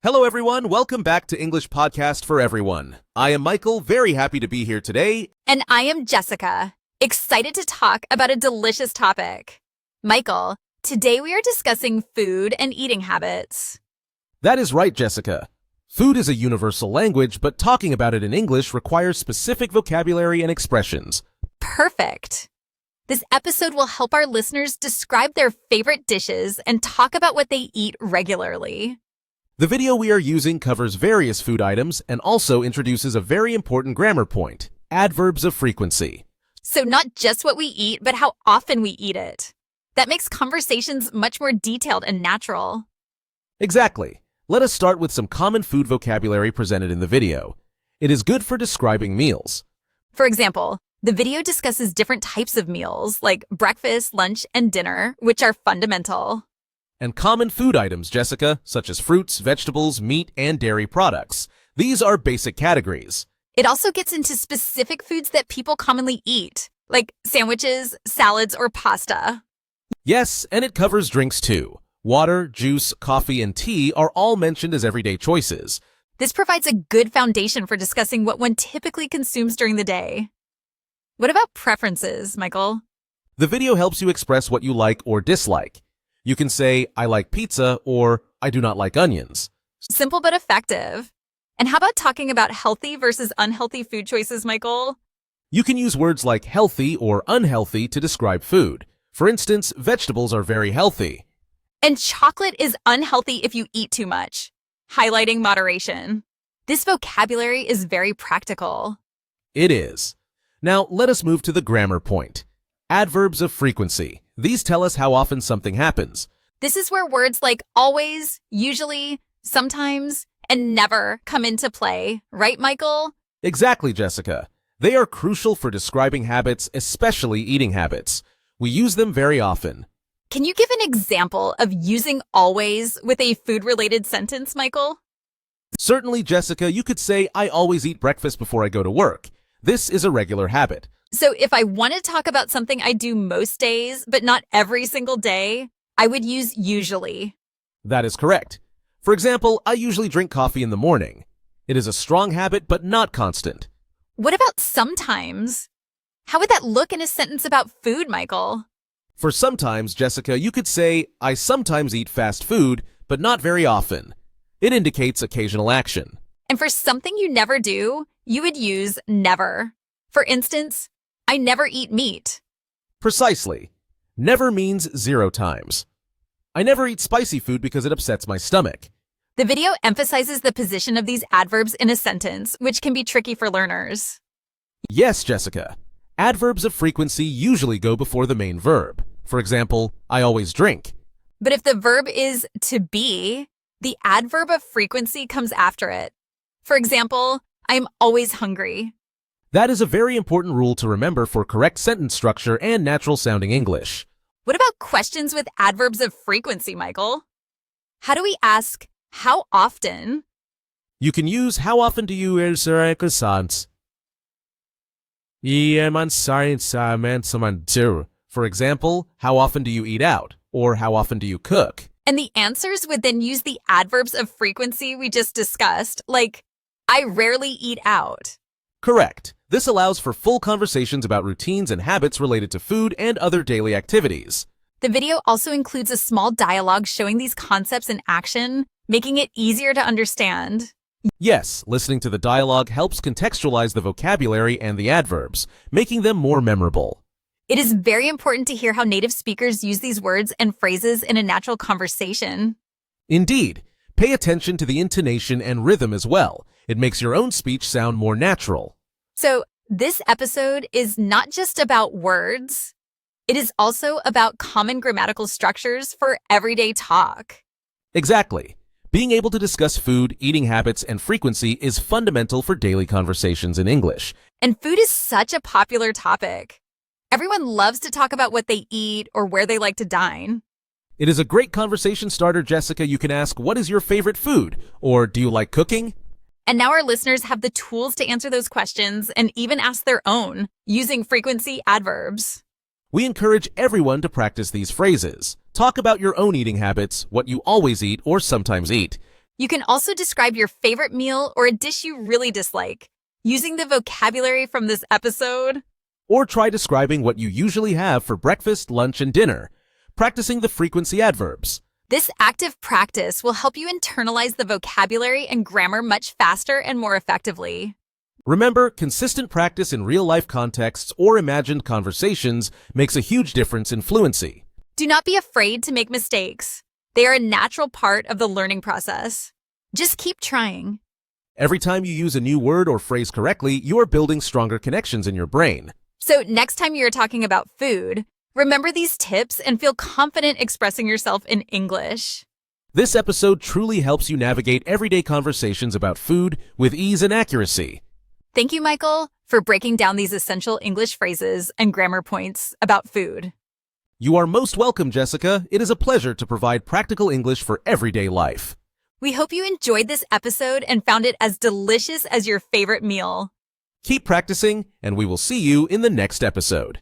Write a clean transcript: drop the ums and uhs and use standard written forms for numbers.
Hello everyone, welcome back to English Podcast for Everyone. I am Michael, very happy to be here today. And I am Jessica, excited to talk about a delicious topic. Michael, today we are discussing food and eating habits. That is right, Jessica. Food is a universal language, but talking about it in English requires specific vocabulary and expressions. Perfect. This episode will help our listeners describe their favorite dishes and talk about what they eat regularly. The video we are using covers various food items and also introduces a very important grammar point, adverbs of frequency. So not just what we eat, but how often we eat it. That makes conversations much more detailed and natural. Exactly. Let us start with some common food vocabulary presented in the video. It is good for describing meals. For example, the video discusses different types of meals like breakfast, lunch, and dinner, which are fundamental. And common food items, Jessica, such as fruits, vegetables, meat, and dairy products. These are basic categories. It also gets into specific foods that people commonly eat, like sandwiches, salads, or pasta. Yes, and it covers drinks too. Water, juice, coffee, and tea are all mentioned as everyday choices. This provides a good foundation for discussing what one typically consumes during the day. What about preferences, Michael? The video helps you express what you like or dislike. You can say, I like pizza, or I do not like onions. Simple but effective. And how about talking about healthy versus unhealthy food choices, Michael? You can use words like healthy or unhealthy to describe food. For instance, vegetables are very healthy. And chocolate is unhealthy if you eat too much, highlighting moderation. This vocabulary is very practical. It is. Now, let us move to the grammar point. Adverbs of frequency. These tell us how often something happens. This is where words like always, usually, sometimes, and never come into play, right, Michael? Exactly, Jessica. They are crucial for describing habits, especially eating habits. We use them very often. Can you give an example of using always with a food-related sentence, Michael? Certainly, Jessica, you could say, I always eat breakfast before I go to work. This is a regular habit. So if I want to talk about something I do most days, but not every single day, I would use usually. That is correct. For example, I usually drink coffee in the morning. It is a strong habit, but not constant. What about sometimes? How would that look in a sentence about food, Michael? For sometimes, Jessica, you could say, I sometimes eat fast food, but not very often. It indicates occasional action. And for something you never do, you would use never. For instance, I never eat meat. Precisely. Never means 0 times. I never eat spicy food because it upsets my stomach. The video emphasizes the position of these adverbs in a sentence, which can be tricky for learners. Yes, Jessica. Adverbs of frequency usually go before the main verb. For example, I always drink. But if the verb is to be, the adverb of frequency comes after it. For example, I am always hungry. That is a very important rule to remember for correct sentence structure and natural-sounding English. What about questions with adverbs of frequency, Michael? How do we ask, how often? You can use, how often do you answer a croissant? For example, how often do you eat out? Or how often do you cook? And the answers would then use the adverbs of frequency we just discussed, like, I rarely eat out. Correct. This allows for full conversations about routines and habits related to food and other daily activities. The video also includes a small dialogue showing these concepts in action, making it easier to understand. Yes, listening to the dialogue helps contextualize the vocabulary and the adverbs, making them more memorable. It is very important to hear how native speakers use these words and phrases in a natural conversation. Indeed. Pay attention to the intonation and rhythm as well. It makes your own speech sound more natural. So, this episode is not just about words. It is also about common grammatical structures for everyday talk. Exactly. Being able to discuss food, eating habits, and frequency is fundamental for daily conversations in English. And food is such a popular topic. Everyone loves to talk about what they eat or where they like to dine. It is a great conversation starter, Jessica. You can ask, what is your favorite food? Or do you like cooking? And now our listeners have the tools to answer those questions and even ask their own using frequency adverbs. We encourage everyone to practice these phrases. Talk about your own eating habits, what you always eat or sometimes eat. You can also describe your favorite meal or a dish you really dislike, using the vocabulary from this episode. Or try describing what you usually have for breakfast, lunch, and dinner, practicing the frequency adverbs. This active practice will help you internalize the vocabulary and grammar much faster and more effectively. Remember, consistent practice in real-life contexts or imagined conversations makes a huge difference in fluency. Do not be afraid to make mistakes. They are a natural part of the learning process. Just keep trying. Every time you use a new word or phrase correctly, you are building stronger connections in your brain. So next time you're talking about food, remember these tips and feel confident expressing yourself in English. This episode truly helps you navigate everyday conversations about food with ease and accuracy. Thank you, Michael, for breaking down these essential English phrases and grammar points about food. You are most welcome, Jessica. It is a pleasure to provide practical English for everyday life. We hope you enjoyed this episode and found it as delicious as your favorite meal. Keep practicing, and we will see you in the next episode.